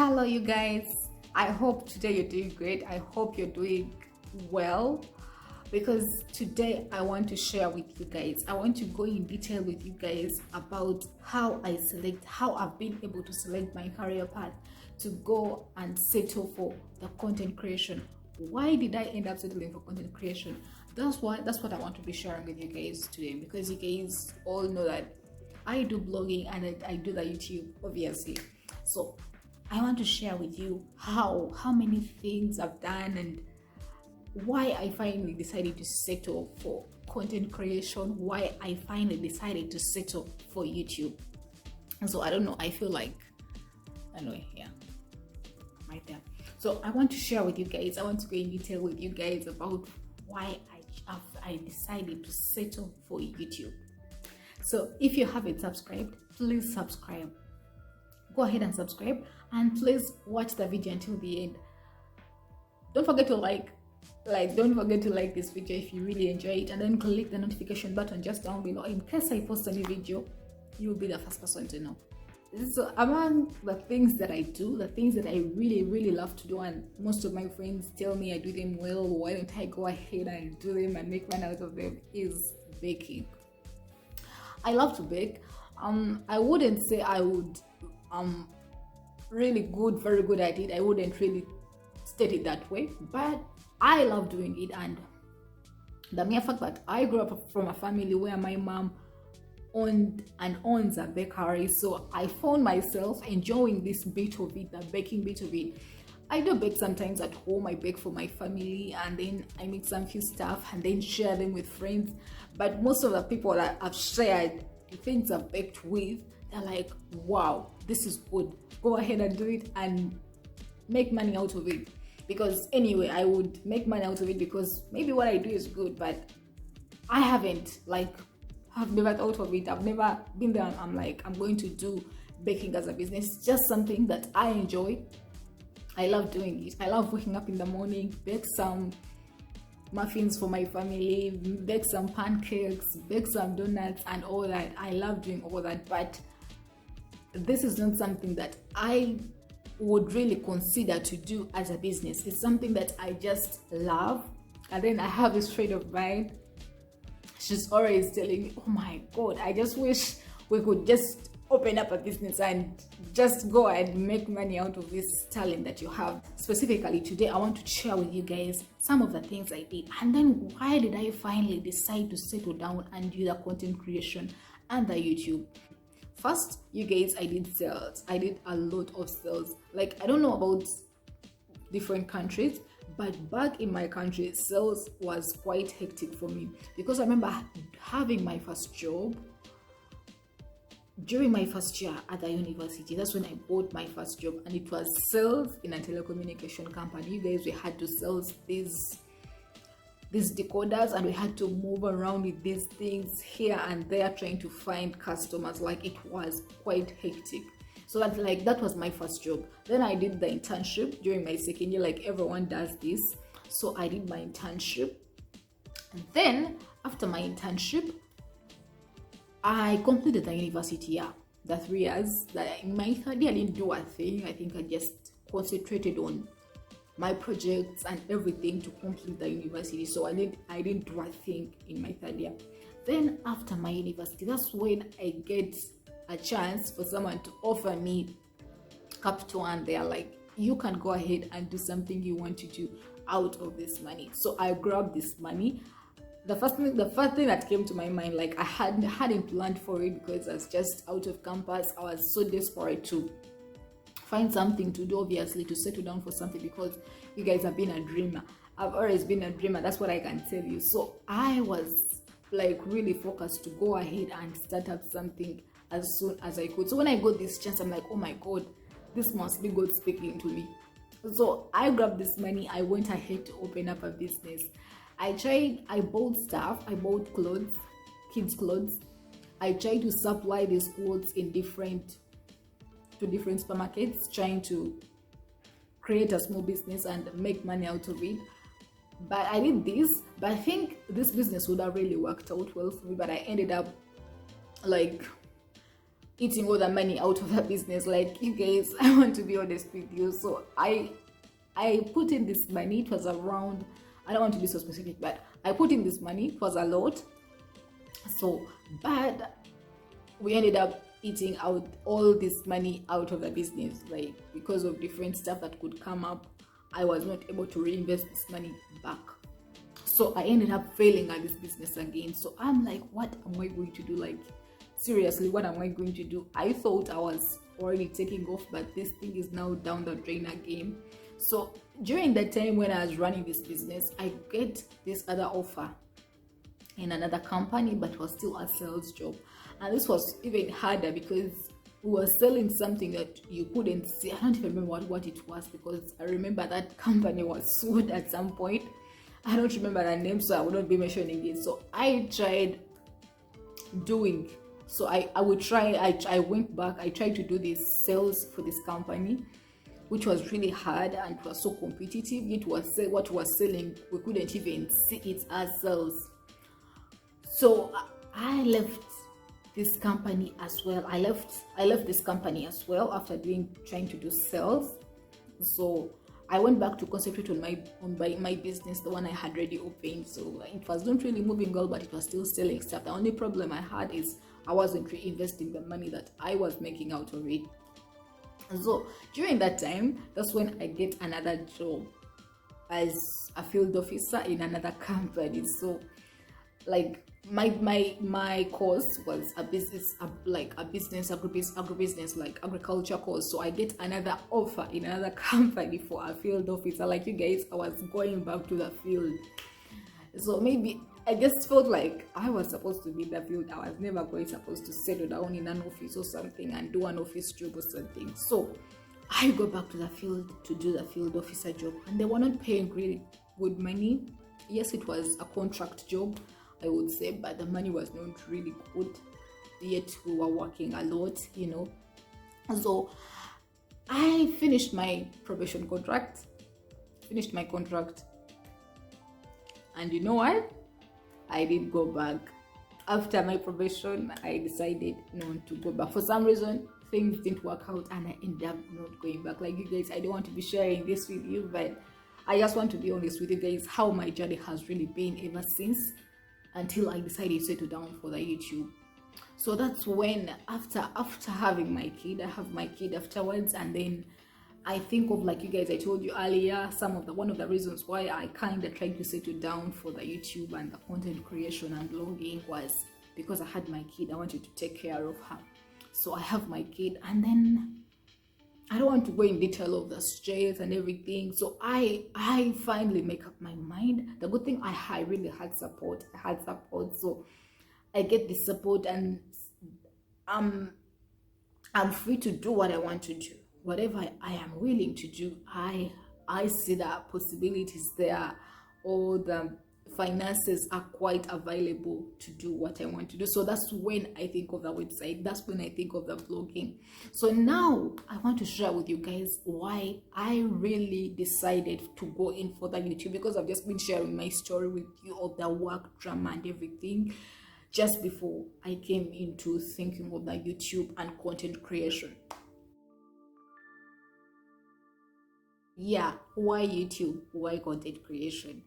Hello, you guys. I hope today you're doing great. I hope you're doing well because today I want to share with you guys. I want to go in detail with you guys about how I've been able to select my career path to go and settle for the content creation. Why did I end up settling for content creation? That's what I want to be sharing with you guys today, because you guys all know that I do blogging and I do the YouTube, obviously. So I want to share with you how many things I've done and why I finally decided to settle for content creation, why I finally decided to settle for YouTube. And so I don't know, I feel like, anyway, yeah, right there. So I want to share with you guys, I want to go in detail with you guys about why I decided to settle for YouTube. So if you haven't subscribed, please subscribe. Go ahead and subscribe, and please watch the video until the end. Don't forget to like this video if you really enjoy it, and then click the notification button just down below. In case I post a new video, you'll be the first person to know. So among the things that I do, the things that I really love to do, and most of my friends tell me I do them well, why don't I go ahead and do them and make money out of them, is baking. I love to bake. I wouldn't say I would very good at it. I wouldn't really state it that way, but I love doing it. And the mere fact that I grew up from a family where my mom owns a bakery, so I found myself enjoying this bit of it, the baking bit of it. I do bake sometimes at home. I bake for my family, and then I make some few stuff and then share them with friends. But most of the people that I've shared the things I've baked with, they're like, wow, this is good. Go ahead and do it and make money out of it. Because anyway, I would make money out of it because maybe what I do is good, but I've never thought of it. I've never been there. I'm like, I'm going to do baking as a business. It's just something that I enjoy. I love doing it. I love waking up in the morning, bake some muffins for my family, bake some pancakes, bake some donuts and all that. I love doing all that, but this is not something that I would really consider to do as a business. It's something that I just love. And then I have this friend of mine. She's always telling me, oh my God, I just wish we could just open up a business and just go and make money out of this talent that you have. Specifically today, I want to share with you guys some of the things I did, and then why did I finally decide to settle down and do the content creation and the YouTube. First, you guys, I did sales. I did a lot of sales. Like, I don't know about different countries, but back in my country, sales was quite hectic for me, because I remember having my first job during my first year at the university. That's when I bought my first job, and it was sales in a telecommunication company. You guys, we had to sell these decoders, and we had to move around with these things here and there trying to find customers. Like, it was quite hectic. So that was my first job. Then I did the internship during my second year, like everyone does this. So I did my internship, and then after my internship, I completed the university year, the 3 years. In my third year, I didn't do a thing. I think I just concentrated on my projects and everything to complete the university. So I didn't do a thing in my third year. Then after my university, that's when I get a chance for someone to offer me capital, and they're like, you can go ahead and do something you want to do out of this money. So I grabbed this money. The first thing that came to my mind, like, I hadn't planned for it because I was just out of campus. I was so desperate to find something to do, obviously, to settle down for something, because you guys have been a dreamer. I've always been a dreamer. That's what I can tell you. So I was like really focused to go ahead and start up something as soon as I could. So when I got this chance, I'm like, oh my God, this must be God speaking to me. So I grabbed this money. I went ahead to open up a business. I bought stuff. I bought clothes, kids' clothes. I tried to supply these clothes to different supermarkets, trying to create a small business and make money out of it. But I did this, but I think this business would have really worked out well for me, but I ended up like eating all the money out of the business. Like, you guys, I want to be honest with you. So I put in this money. It was around, I don't want to be so specific, but I put in this money. It was a lot. So, but we ended up eating out all this money out of the business, like, because of different stuff that could come up. I was not able to reinvest this money back. So I ended up failing at this business again. So I'm like, what am I going to do? Like, seriously, what am I going to do? I thought I was already taking off, but this thing is now down the drain again. So during that time when I was running this business, I get this other offer in another company, but it was still a sales job. And this was even harder because we were selling something that you couldn't see. I don't even remember what it was, because I remember that company was sold at some point. I don't remember the name, so I will not be mentioning it. So I tried doing, so I would try, I went back, I tried to do this sales for this company, which was really hard and it was so competitive. It was what was selling, we couldn't even see it as sales. So I left this company as well. I left this company as well after trying to do sales. So I went back to concentrate on my business, the one I had already opened. So it was not really moving well, but it was still selling stuff. The only problem I had is I wasn't reinvesting the money that I was making out of it. So during that time, that's when I get another job as a field officer in another company. So like my course was agribusiness, like agriculture course. So I get another offer in another company for a field officer. Like, you guys, I was going back to the field. So maybe I just felt like I was supposed to be in the field. I was never supposed to settle down in an office or something and do an office job or something. So I go back to the field to do the field officer job, and they were not paying really good money. Yes, it was a contract job, I would say, but the money was not really good. Yet we were working a lot, you know. So I finished my probation contract, and you know what? I did go back. After my probation, I decided not to go back. For some reason, things didn't work out and I ended up not going back. Like, you guys, I don't want to be sharing this with you, but I just want to be honest with you guys, how my journey has really been ever since, until I decided to settle down for the YouTube. So that's when, after having my kid, I have my kid afterwards, and then I think of, like you guys, I told you earlier, one of the reasons why I kind of tried to settle down for the YouTube and the content creation and blogging was because I had my kid. I wanted to take care of her. So I have my kid, and then I don't want to go in detail of the stress and everything. So I finally make up my mind. The good thing, I really had support. So I get the support, and I'm free to do what I want to do. Whatever I am willing to do, I see the possibilities there. All the finances are quite available to do what I want to do. So that's when I think of the website. That's when I think of the blogging. So now I want to share with you guys why I really decided to go in for the YouTube, because I've just been sharing my story with you of the work, drama and everything just before I came into thinking of the YouTube and content creation. Yeah, why YouTube? Why content creation?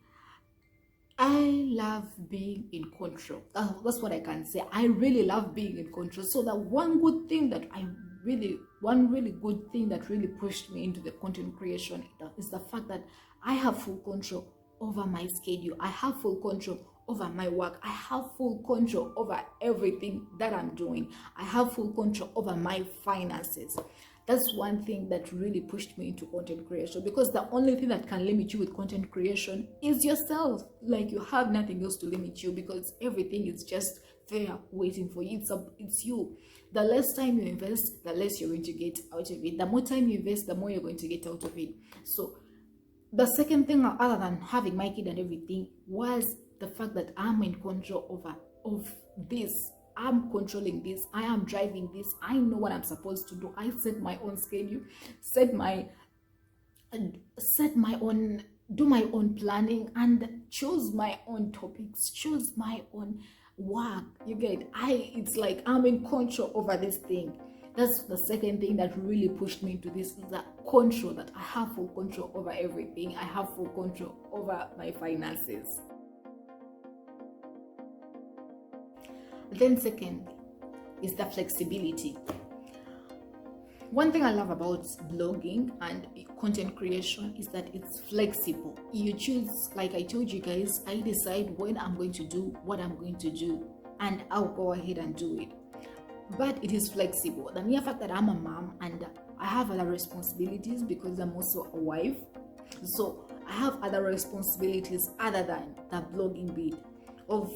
I love being in control. That's what I can say. I really love being in control. So that one really good thing that really pushed me into the content creation is the fact that I have full control over my schedule. I have full control over my work. I have full control over everything that I'm doing. I have full control over my finances. That's one thing that really pushed me into content creation, because the only thing that can limit you with content creation is yourself. Like, you have nothing else to limit you, because everything is just there waiting for you. It's you. The less time you invest, the less you're going to get out of it. The more time you invest, the more you're going to get out of it. So the second thing, other than having my kid and everything, was the fact that I'm in control of this. I'm controlling this. I am driving this. I know what I'm supposed to do. I set my own schedule, do my own planning, and choose my own topics, choose my own work. You get, it's like I'm in control over this thing. That's the second thing that really pushed me into this, that control, that I have full control over everything. I have full control over my finances. Then second is the flexibility. One thing I love about blogging and content creation is that it's flexible. You choose, like I told you guys, I decide when I'm going to do what I'm going to do, and I'll go ahead and do it. But it is flexible. The mere fact that I'm a mom and I have other responsibilities because I'm also a wife, so I have other responsibilities other than the blogging bit of,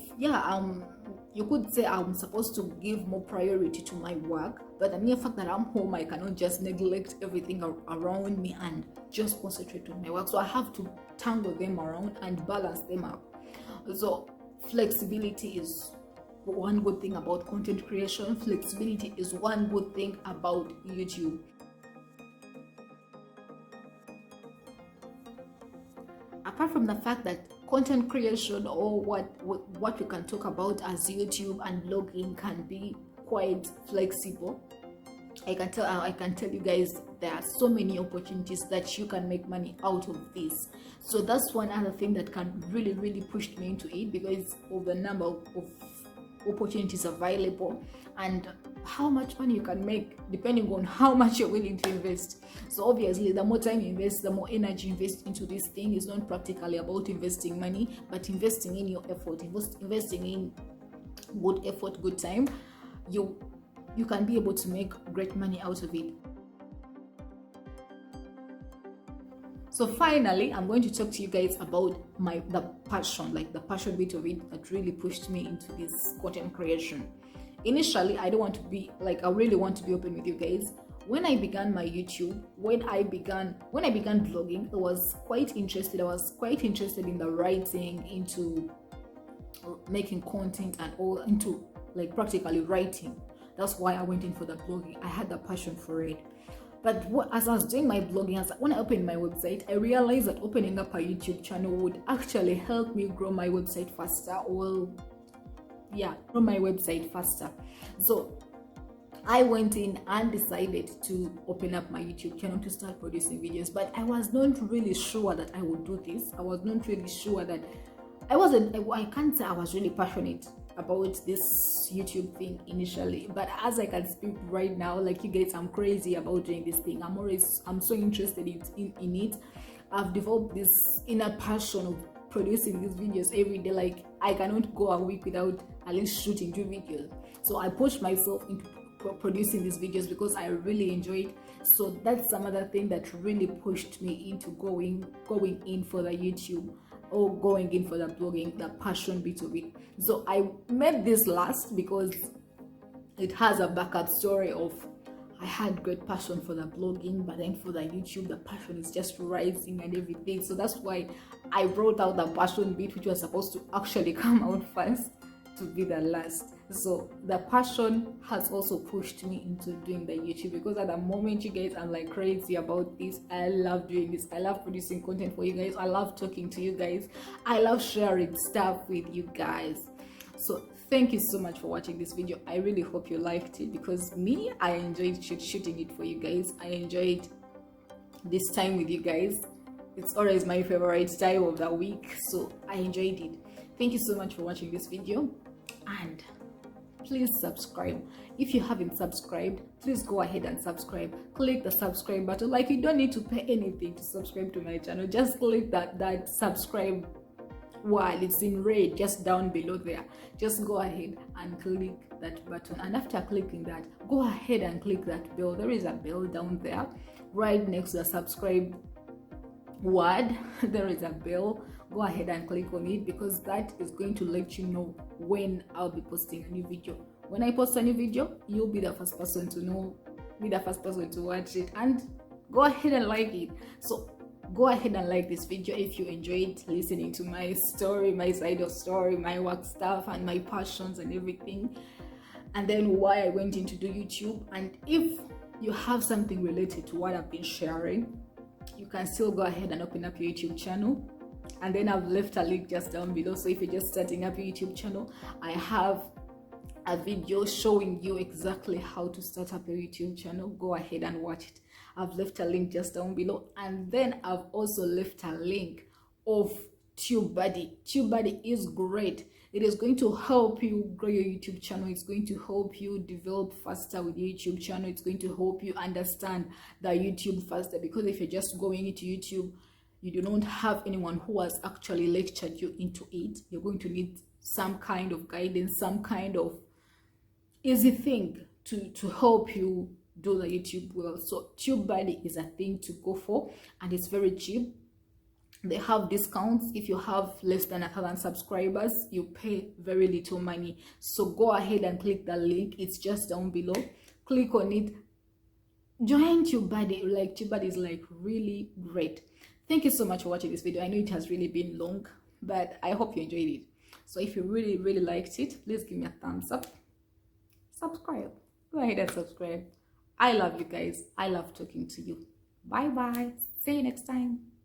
you could say I'm supposed to give more priority to my work, but the mere fact that I'm home, I cannot just neglect everything around me and just concentrate on my work. So I have to tangle them around and balance them out. So flexibility is one good thing about content creation. Flexibility is one good thing about YouTube. Apart from the fact that content creation, or what we can talk about as YouTube and blogging, can be quite flexible, I can tell you guys there are so many opportunities that you can make money out of this. So that's one other thing that can really push me into it, because of the number of opportunities available and how much money you can make depending on how much you're willing to invest. So obviously, the more time you invest, the more energy you invest into this thing. Is not practically about investing money, but investing in your effort, investing in good effort, good time. You can be able to make great money out of it. So finally, I'm going to talk to you guys about the passion, like the passion bit of it that really pushed me into this content creation. Initially, I really want to be open with you guys. When I began my YouTube, when I began vlogging, I was quite interested in the writing, into making content and all, into like practically writing. That's why I went in for the blogging. I had the passion for it. But as I was doing my blogging, when I opened my website, I realized that opening up a YouTube channel would actually help me grow my website faster. Grow my website faster. So I went in and decided to open up my YouTube channel to start producing videos. But I was not really sure that I would do this. I was not really sure that I can't say I was really passionate about this YouTube thing initially, but as I can speak right now, like you guys, I'm crazy about doing this thing. I'm so interested in it. I've developed this inner passion of producing these videos every day. Like I cannot go a week without at least shooting 2 videos. So I pushed myself into producing these videos because I really enjoy it. So that's some other thing that really pushed me into going in for the YouTube, or going in for the blogging, the passion bit of it. So I made this last because it has a backup story of I had great passion for the blogging, but then for the YouTube, the passion is just rising and everything. So that's why I brought out the passion bit, which was supposed to actually come out first, to be the last. So the passion has also pushed me into doing the YouTube, because at the moment, you guys, I'm like crazy about this. I love doing this. I love producing content for you guys. I love talking to you guys. I love sharing stuff with you guys. So thank you so much for watching this video. I really hope you liked it, because me, I enjoyed shooting it for you guys. I enjoyed this time with you guys. It's always my favorite time of the week, so I enjoyed it. Thank you so much for watching this video, and please subscribe. If you haven't subscribed, please go ahead and subscribe. Click the subscribe button. Like, you don't need to pay anything to subscribe to my channel. Just click that subscribe while it's in red just down below there. Just go ahead and click that button, and after clicking that, go ahead and click that bell. There is a bell down there right next to the subscribe word. There is a bell. Go ahead and click on it, because that is going to let you know when I'll be posting a new video. When I post a new video, you'll be the first person to know, be the first person to watch it, and go ahead and like it. So go ahead and like this video if you enjoyed listening to my story, my side of story, my work stuff, and my passions and everything, and then why I went into do YouTube. And if you have something related to what I've been sharing, you can still go ahead and open up your YouTube channel And then I've left a link just down below. So if you're just starting up your YouTube channel, I have a video showing you exactly how to start up your YouTube channel. Go ahead and watch it. I've left a link just down below, and then I've also left a link of TubeBuddy. TubeBuddy is great. It is going to help you grow your YouTube channel. It's going to help you develop faster with your YouTube channel. It's going to help you understand the YouTube faster, because if you're just going into YouTube, you do not have anyone who has actually lectured you into it. You're going to need some kind of guidance, some kind of easy thing to help you do the YouTube well. So TubeBuddy is a thing to go for, and it's very cheap. They have discounts. If you have less than 1,000 subscribers, you pay very little money. So go ahead and click the link. It's just down below. Click on it. Join TubeBuddy. Like, TubeBuddy is like really great. Thank you so much for watching this video. I know it has really been long, but I hope you enjoyed it. So if you really liked it, please give me a thumbs up. Subscribe. Go ahead and subscribe. I love you guys. I love talking to you. Bye bye. See you next time.